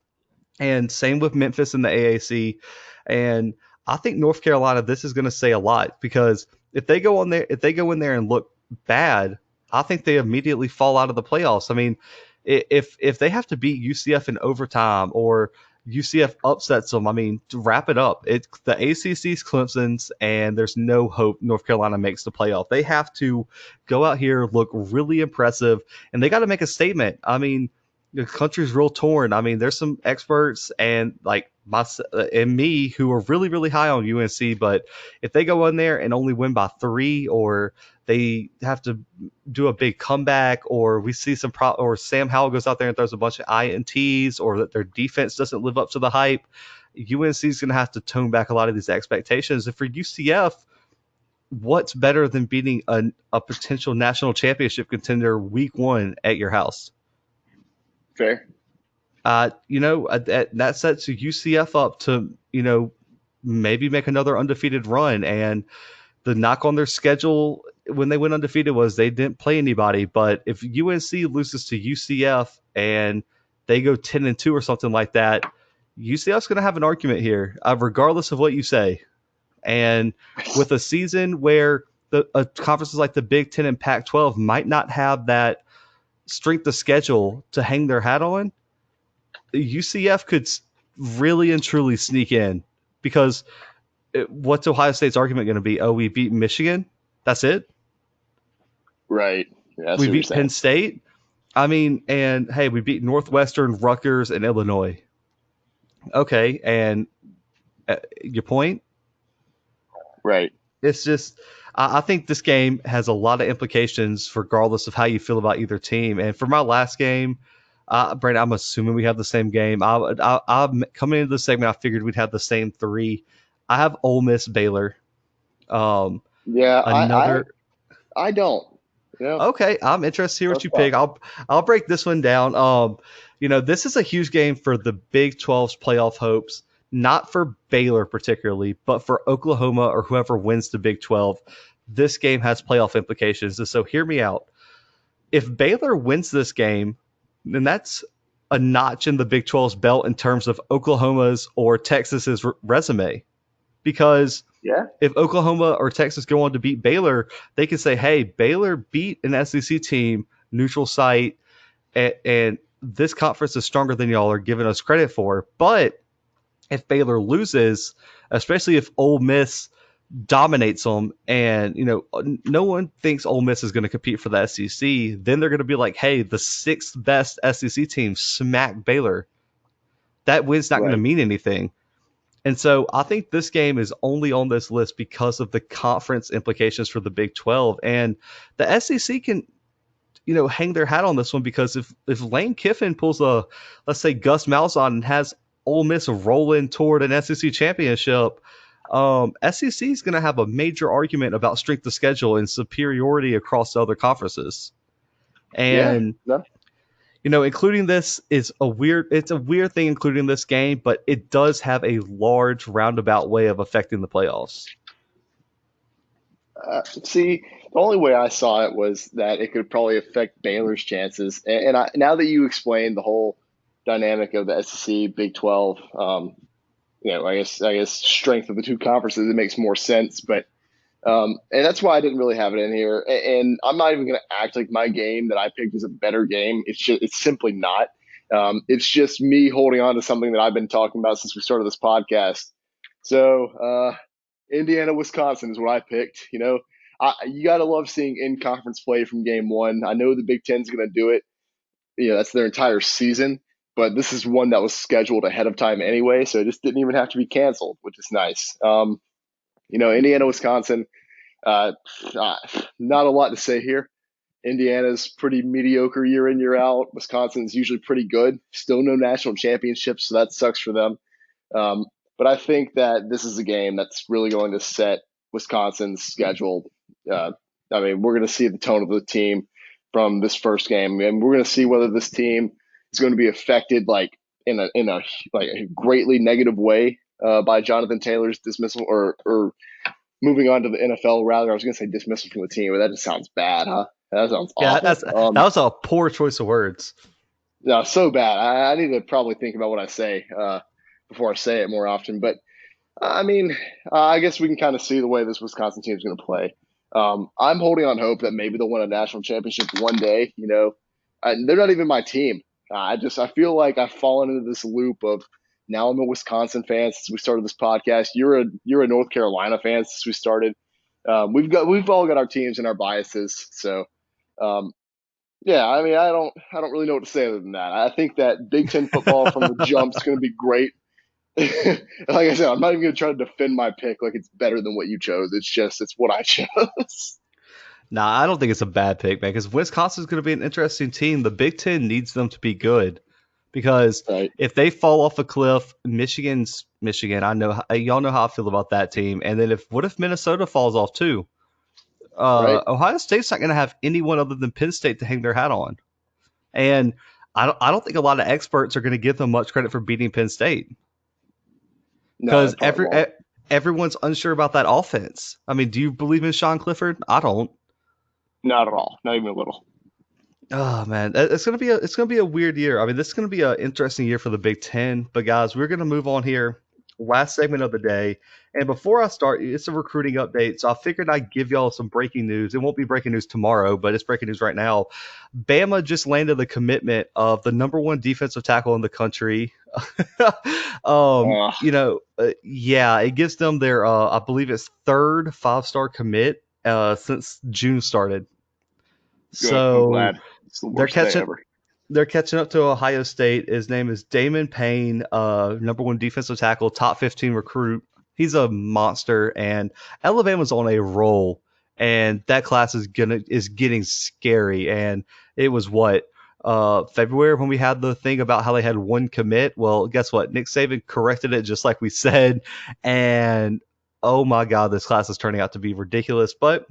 and same with Memphis in the AAC. And I think North Carolina, this is going to say a lot because if they go in there and look bad, I think they immediately fall out of the playoffs. I mean, if they have to beat UCF in overtime or UCF upsets them, I mean, to wrap it up, it's the ACC's Clemson's, and there's no hope North Carolina makes the playoff. They have to go out here, look really impressive, and they got to make a statement. I mean, the country's real torn. I mean, there's some experts and like my and me who are really really high on UNC, but if they go in there and only win by 3, or they have to do a big comeback, or we see or Sam Howell goes out there and throws a bunch of ints, or that their defense doesn't live up to the hype, UNC is going to have to tone back a lot of these expectations. And for UCF, what's better than beating a potential national championship contender week 1 at your house? Fair. That sets UCF up to, maybe make another undefeated run. And the knock on their schedule when they went undefeated was they didn't play anybody. But if UNC loses to UCF and they go 10-2 or something like that, UCF's going to have an argument here, regardless of what you say. And with a season where the conferences like the Big Ten and Pac-12 might not have that strength of schedule to hang their hat on, UCF could really and truly sneak in, because what's Ohio State's argument going to be? Oh, we beat Michigan. That's it. Right. Yeah, We beat Penn State. I mean, and hey, we beat Northwestern, Rutgers, and Illinois. Okay, and your point? Right. It's just, I think this game has a lot of implications regardless of how you feel about either team. And for my last game, Brandon, I'm assuming we have the same game. I'm coming into the segment, I figured we'd have the same 3. I have Ole Miss Baylor. Yeah, Another. I don't. Okay, I'm interested to hear what you tough. pick. I'll break this one down. This is a huge game for the Big 12's playoff hopes, not for Baylor particularly, but for Oklahoma or whoever wins the Big 12. This game has playoff implications. And so hear me out. If Baylor wins this game, then that's a notch in the Big 12's belt in terms of Oklahoma's or Texas's resume. Because Yeah. if Oklahoma or Texas go on to beat Baylor, they can say, hey, Baylor beat an SEC team, neutral site, and this conference is stronger than y'all are giving us credit for. But if Baylor loses, especially if Ole Miss dominates them, and no one thinks Ole Miss is going to compete for the SEC, then they're going to be like, hey, the 6th best SEC team smacked Baylor. That win's not going to mean anything. And so I think this game is only on this list because of the conference implications for the Big 12. And the SEC can, hang their hat on this one, because if Lane Kiffin pulls let's say Gus Malzahn, and has Ole Miss rolling toward an SEC championship, SEC is going to have a major argument about strength of schedule and superiority across the other conferences. And including this is it's a weird thing, including this game, but it does have a large roundabout way of affecting the playoffs. See, the only way I saw it was that it could probably affect Baylor's chances. And now that you explained the whole dynamic of the SEC, Big 12, I guess strength of the two conferences, it makes more sense. But and that's why I didn't really have it in here. And I'm not even going to act like my game that I picked is a better game. It's simply not. It's just me holding on to something that I've been talking about since we started this podcast. So Indiana, Wisconsin is what I picked. You got to love seeing in-conference play from game 1. I know the Big Ten's going to do it. That's their entire season. But this is one that was scheduled ahead of time anyway, so it just didn't even have to be canceled, which is nice. Indiana, Wisconsin, not a lot to say here. Indiana's pretty mediocre year in, year out. Wisconsin's usually pretty good. Still no national championships, so that sucks for them. But I think that this is a game that's really going to set Wisconsin's schedule. We're going to see the tone of the team from this first game, and we're going to see whether this team is going to be affected in a greatly negative way by Jonathan Taylor's dismissal or moving on to the NFL. Rather, I was going to say dismissal from the team, but that just sounds bad, huh? That sounds awful. That was a poor choice of words. No, so bad. I need to probably think about what I say before I say it more often. But I guess we can kind of see the way this Wisconsin team is going to play. I'm holding on hope that maybe they'll win a national championship one day. They're not even my team. I feel like I've fallen into this loop of Now I'm a Wisconsin fan since we started this podcast. You're a North Carolina fan since we started. We've all got our teams and our biases. So um, yeah, I mean, I don't really know what to say other than that. I think that Big Ten football from the jump is going to be great. Like I said, I'm not even going to try to defend my pick like it's better than what you chose. It's what I chose. Nah, I don't think it's a bad pick, man, because Wisconsin's going to be an interesting team. The Big Ten needs them to be good because Right, if they fall off a cliff, Michigan's Michigan. I know y'all know how I feel about that team. And then if what if Minnesota falls off too? right. Ohio State's not going to have anyone other than Penn State to hang their hat on, and I don't think a lot of experts are going to give them much credit for beating Penn State No, they because probably won't. everyone's unsure about that offense. I mean, do you believe in Sean Clifford? I don't. Not at all. Not even a little. Oh man, it's gonna be a weird year. I mean, this is gonna be an interesting year for the Big Ten. But guys, we're gonna move on here. Last segment of the day, and before I start, it's a recruiting update. So I figured I'd give y'all some breaking news. It won't be breaking news tomorrow, but it's breaking news right now. Bama just landed the commitment of the number one defensive tackle in the country. Uh, Yeah, it gives them their I believe it's third 5-star commit since June started. Good. I'm So glad. It's the they're worst day catching ever. they're catching up to Ohio State. His name is Damon Payne, number one defensive tackle, top 15 recruit. He's a monster, and Alabama's on a roll. And that class is getting scary. And it was what February when we had the thing about how they had one commit. Well, guess what? Nick Saban corrected it just like we said, and oh my God, this class is turning out to be ridiculous. But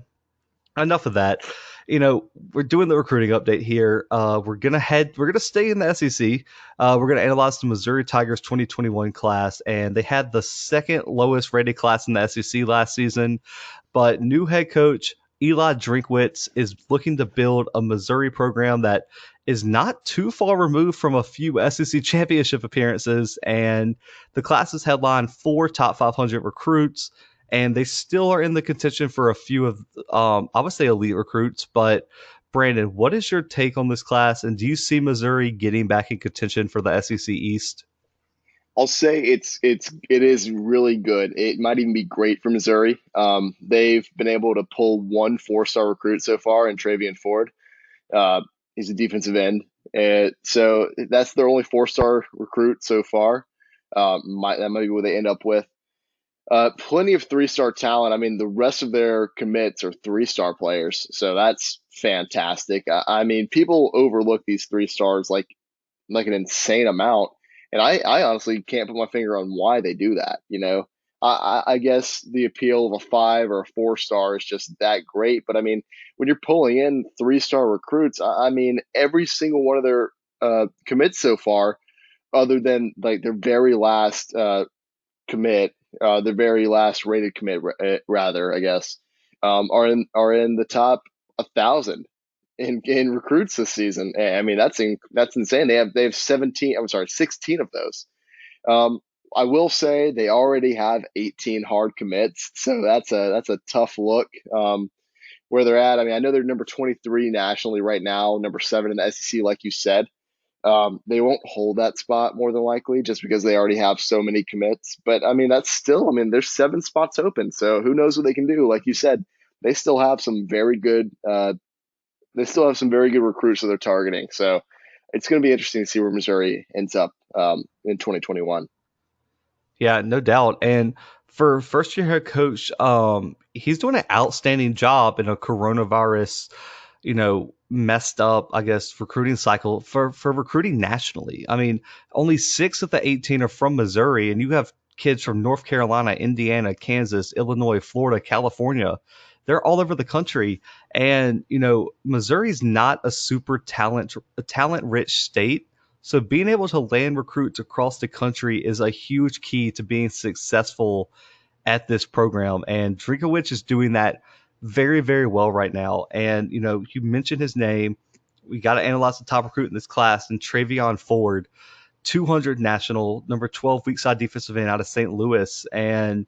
enough of that. We're doing the recruiting update here. We're gonna stay in the SEC. We're gonna analyze the Missouri Tigers 2021 class, and they had the second lowest rated class in the SEC last season. But new head coach Eli Drinkwitz is looking to build a Missouri program that is not too far removed from a few SEC championship appearances, and the class is headlined 4 top 500 recruits, and they still are in the contention for a few of, I would say, elite recruits. But Brandon, what is your take on this class, and do you see Missouri getting back in contention for the SEC East? I'll say it is really good. It might even be great for Missouri. They've been able to pull one 4-star recruit so far in Travian Ford. Uh, he's a defensive end, and so that's their only 4-star recruit so far. That might be what they end up with. Plenty of 3-star talent. I mean, the rest of their commits are 3-star players, so that's fantastic. I mean, people overlook these 3 stars like an insane amount. And I honestly can't put my finger on why they do that. I guess the appeal of a 5 or a 4-star is just that great. But I mean, when you're pulling in 3-star recruits, I mean, every single one of their commits so far, other than like their very last commit, their very last rated commit, rather, I guess, are in the top 1,000 in recruits this season. I mean, that's insane. They have 17. I'm sorry, 16 of those. Um, I will say they already have 18 hard commits, so that's a tough look where they're at. I mean, I know they're number 23 nationally right now, number 7 in the SEC, like you said. They won't hold that spot more than likely just because they already have so many commits. But I mean, that's still, I mean, there's 7 spots open, so who knows what they can do? Like you said, they still have some very good they still have some very good recruits that they're targeting. So it's going to be interesting to see where Missouri ends up in 2021. Yeah, no doubt. And for first year head coach, he's doing an outstanding job in a coronavirus, messed up, I guess, recruiting cycle for recruiting nationally. I mean, only 6 of the 18 are from Missouri, and you have kids from North Carolina, Indiana, Kansas, Illinois, Florida, California. They're all over the country. And, Missouri's not a super talent rich state. So being able to land recruits across the country is a huge key to being successful at this program. And Drinkowicz is doing that very, very well right now. And, you mentioned his name. We got to analyze the top recruit in this class, and Travion Ford, 200 national, number 12 weak side defensive end out of St. Louis. And,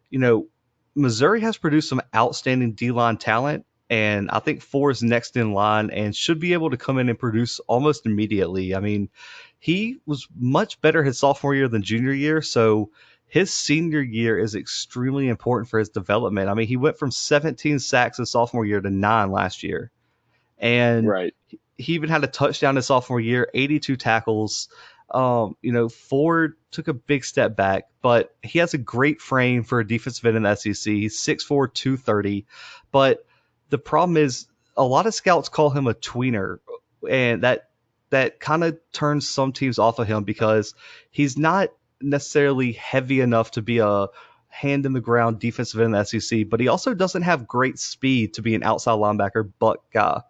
you know, Missouri has produced some outstanding D line talent. And I think Ford is next in line and should be able to come in and produce almost immediately. I mean, he was much better his sophomore year than junior year. So his senior year is extremely important for his development. I mean, he went from 17 sacks his sophomore year to 9 last year. And Right. he even had a touchdown his sophomore year, 82 tackles. Ford took a big step back, but he has a great frame for a defensive end in the SEC. He's 6'4", 230. But the problem is a lot of scouts call him a tweener, and that kind of turns some teams off of him because he's not necessarily heavy enough to be a hand in the ground defensive end in the SEC, but he also doesn't have great speed to be an outside linebacker buck guy.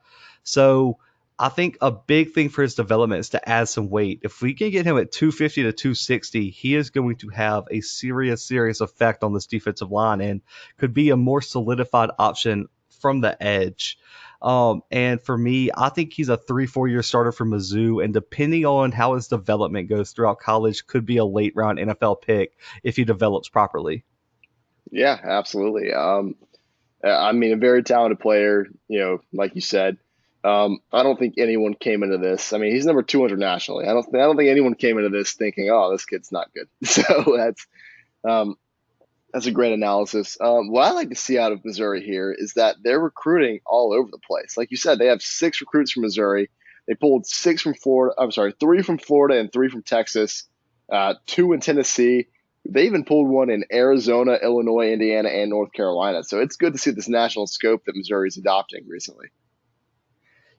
So I think a big thing for his development is to add some weight. If we can get him at 250 to 260, he is going to have a serious effect on this defensive line and could be a more solidified option from the edge. And for me, I think he's a 3-4 year starter for Mizzou, and depending on how his development goes throughout college, could be a late round NFL pick if he develops properly. Yeah, absolutely. I mean, a very talented player, like you said. I don't think anyone came into this. I mean, he's number 200 nationally. I don't think anyone came into this thinking, "Oh, this kid's not good." So um, that's a great analysis. What I like to see out of Missouri here is that they're recruiting all over the place. Like you said, they have 6 recruits from Missouri. They pulled 6 from Florida. I'm sorry, 3 from Florida and 3 from Texas, 2 in Tennessee. They even pulled one in Arizona, Illinois, Indiana, and North Carolina. So it's good to see this national scope that Missouri is adopting recently.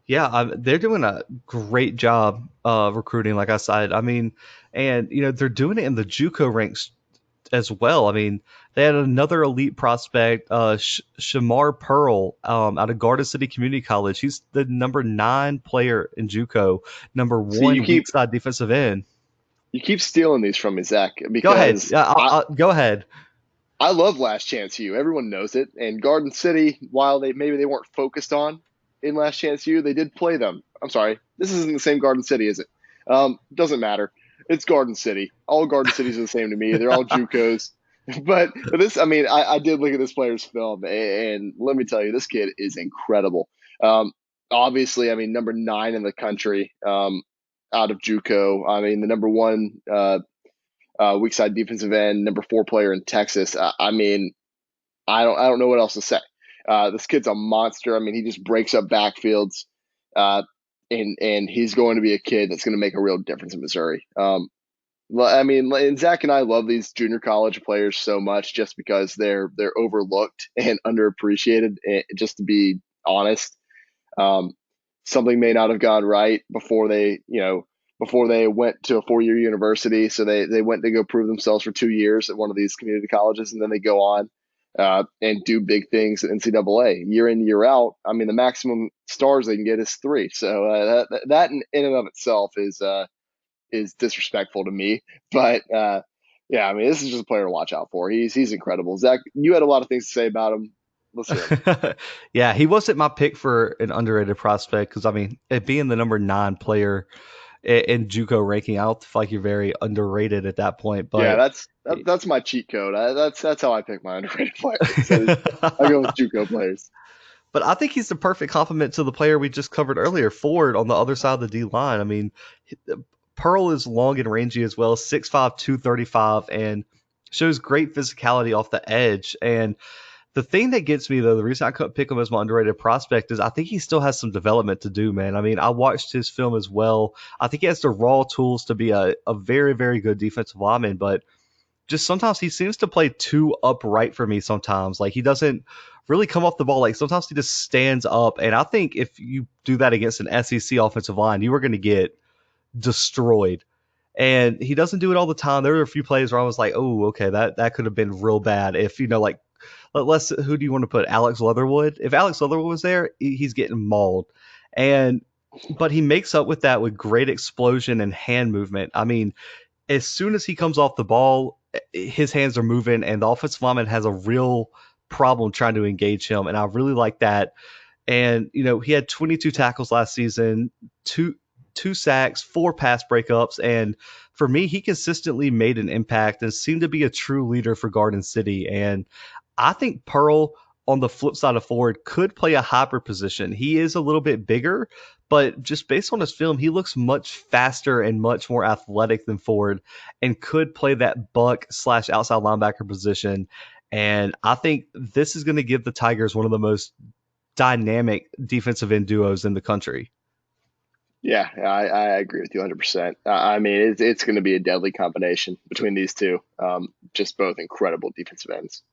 Yeah, they're doing a great job recruiting, like I said. I mean, and they're doing it in the JUCO ranks as well. I mean, they had another elite prospect, Shamar Pearl, out of Garden City Community College. He's the number 9 player in JUCO, number See, you 1 weak keep side defensive end. you keep stealing these from me, Zach, Go ahead. because Yeah, I, go ahead. I love Last Chance U. Everyone knows it. And Garden City, while they weren't focused on in Last Chance U, they did play them. I'm sorry, this isn't the same Garden City, is it? Doesn't matter. It's Garden City. All Garden Cities are the same to me. They're all JUCOs. But this, I mean, I did look at this player's film, and let me tell you, this kid is incredible. Um, Obviously, I mean, number 9 in the country, out of JUCO. I mean, the number 1 weak side defensive end, number 4 player in Texas. I mean, I don't know what else to say. This kid's a monster. I mean, he just breaks up backfields, uh, and he's going to be a kid that's going to make a real difference in Missouri. I mean, and Zach and I love these junior college players so much just because they're overlooked and underappreciated. Just to be honest, um, something may not have gone right before they went to a 4 year university. So they went to go prove themselves for 2 years at one of these community colleges, and then they go on and do big things at NCAA year in, year out. I mean, the maximum stars they can get is 3. So that in and of itself is disrespectful to me. But yeah, I mean, this is just a player to watch out for. He's incredible. Zach, you had a lot of things to say about him. Let's hear him. Yeah, he wasn't my pick for an underrated prospect because I mean, it being the number 9 player in JUCO ranking, I don't feel like you're very underrated at that point. Yeah, But that's my cheat code. That's how I pick my underrated players. I go with JUCO players. but I think he's the perfect complement to the player we just covered earlier, Ford, on the other side of the D line. I mean, Pearl is long and rangy as well, 6'5", 235, and shows great physicality off the edge. And the thing that gets me, though, the reason I couldn't pick him as my underrated prospect is I think he still has some development to do, man. I mean, I watched his film as well. I think he has the raw tools to be a very good defensive lineman, but just sometimes he seems to play too upright for me sometimes. Like, he doesn't really come off the ball. Like, sometimes he just stands up, and I think if you do that against an SEC offensive line, you are going to get destroyed. And he doesn't do it all the time. There were a few plays where I was like, oh, okay, that could have been real bad if, like, let's who do you want to put? Alex Leatherwood? If Alex Leatherwood was there, he's getting mauled. And but he makes up with that with great explosion and hand movement. I mean, as soon as he comes off the ball, his hands are moving, and the offensive lineman has a real problem trying to engage him. And I really like that. And he had 22 tackles last season, two sacks, 4 pass breakups, and for me, he consistently made an impact and seemed to be a true leader for Garden City. And I think Pearl, on the flip side of Ford, could play a hybrid position. He is a little bit bigger, but just based on his film, he looks much faster and much more athletic than Ford, and could play that buck slash outside linebacker position. And I think this is going to give the Tigers one of the most dynamic defensive end duos in the country. Yeah, I agree with you 100%. I mean, it's going to be a deadly combination between these two. Just both incredible defensive ends.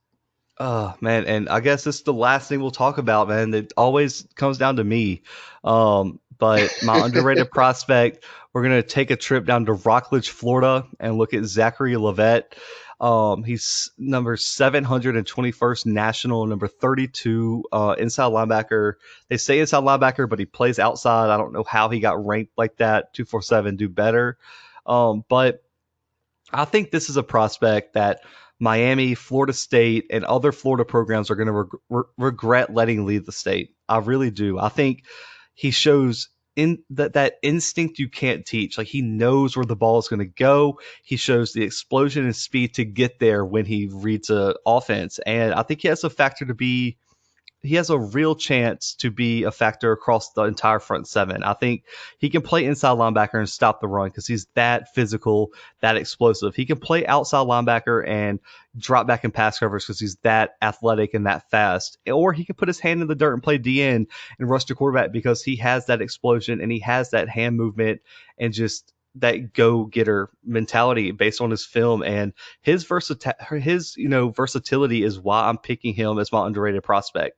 Oh man, and I guess this is the last thing we'll talk about, man. It always comes down to me. But my underrated prospect, we're gonna take a trip down to Rockledge, Florida, and look at Zachary Levet. He's number 721st national, number 32 inside linebacker. They say inside linebacker, but he plays outside. I don't know how he got ranked like that. 247 do better. But I think this is a prospect that Miami, Florida State, and other Florida programs are going to regret letting leave the state. I really do. I think he shows in that instinct you can't teach. Like, he knows where the ball is going to go. He shows the explosion and speed to get there when he reads a offense, and I think he has a factor to be he has a real chance to be a factor across the entire front seven. I think he can play inside linebacker and stop the run because he's that physical, that explosive. He can play outside linebacker and drop back in pass covers because he's that athletic and that fast. Or he can put his hand in the dirt and play DN and rush the quarterback because he has that explosion and he has that hand movement and just that go-getter mentality based on his film, and his versatility is why I'm picking him as my underrated prospect.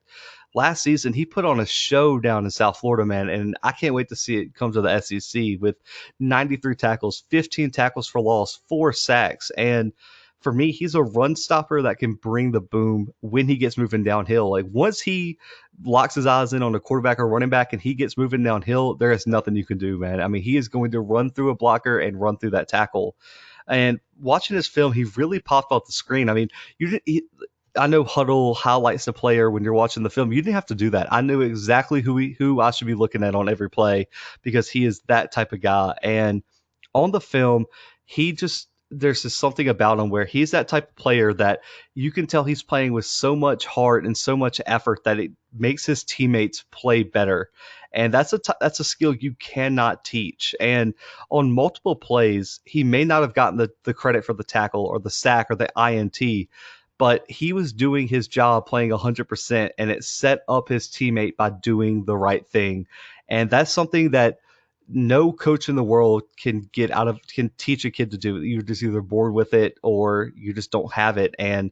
Last season, he put on a show down in South Florida, man, and I can't wait to see it come to the SEC with 93 tackles, 15 tackles for loss, 4 sacks, and for me, he's a run stopper that can bring the boom when he gets moving downhill. Like, once he locks his eyes in on a quarterback or running back and he gets moving downhill, there is nothing you can do, man. I mean, he is going to run through a blocker and run through that tackle. And watching his film, he really popped off the screen. I mean, I know Huddle highlights the player when you're watching the film. You didn't have to do that. I knew exactly who I should be looking at on every play because he is that type of guy. And on the film, there's just something about him where he's that type of player that you can tell he's playing with so much heart and so much effort that it makes his teammates play better. And that's a skill you cannot teach. And on multiple plays, he may not have gotten the credit for the tackle or the sack or the INT, but he was doing his job playing 100%, and it set up his teammate by doing the right thing. And that's something that no coach in the world can teach a kid to do. You're just either bored with it or you just don't have it. And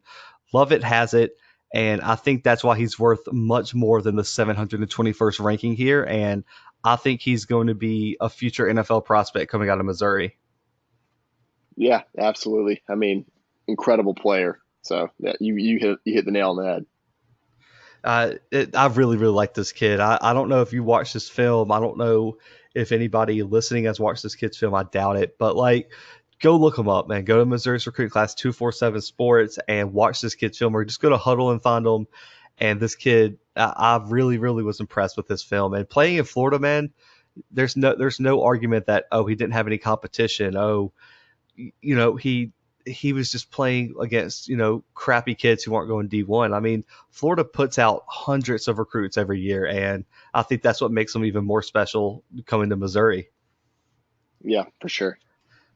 Lovett has it. And I think that's why he's worth much more than the 721st ranking here. And I think he's going to be a future NFL prospect coming out of Missouri. Yeah, absolutely. I mean, incredible player. So yeah, you hit the nail on the head. I really, really like this kid. I don't know if you watched this film. I don't know if anybody listening has watched this kid's film. I doubt it. But, like, go look him up, man. Go to Missouri's Recruit Class 247 Sports and watch this kid's film, or just go to Huddle and find him. And this kid, I really, really was impressed with this film. And playing in Florida, man, there's no argument that, oh, he didn't have any competition. Oh, he was just playing against, crappy kids who aren't going D1. I mean, Florida puts out hundreds of recruits every year, and I think that's what makes them even more special coming to Missouri. Yeah, for sure.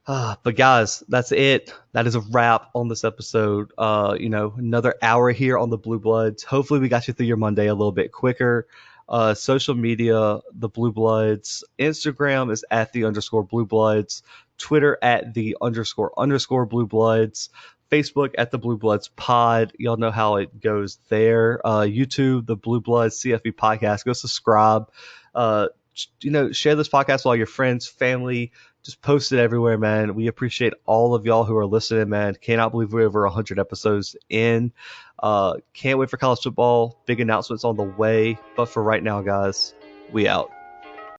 But guys, that's it. That is a wrap on this episode. Another hour here on the Blue Bloods. Hopefully we got you through your Monday a little bit quicker. Social media, the Blue Bloods. Instagram is at @the Blue Bloods. Twitter at the __ Blue Bloods. Facebook at the Blue Bloods Pod. Y'all know how it goes there. YouTube, the Blue Bloods CFB Podcast. Go subscribe. Share this podcast with all your friends, family. Just post it everywhere, man. We appreciate all of y'all who are listening, man. Cannot believe we're over 100 episodes in. Can't wait for college football. Big announcements on the way. But for right now, guys, we out.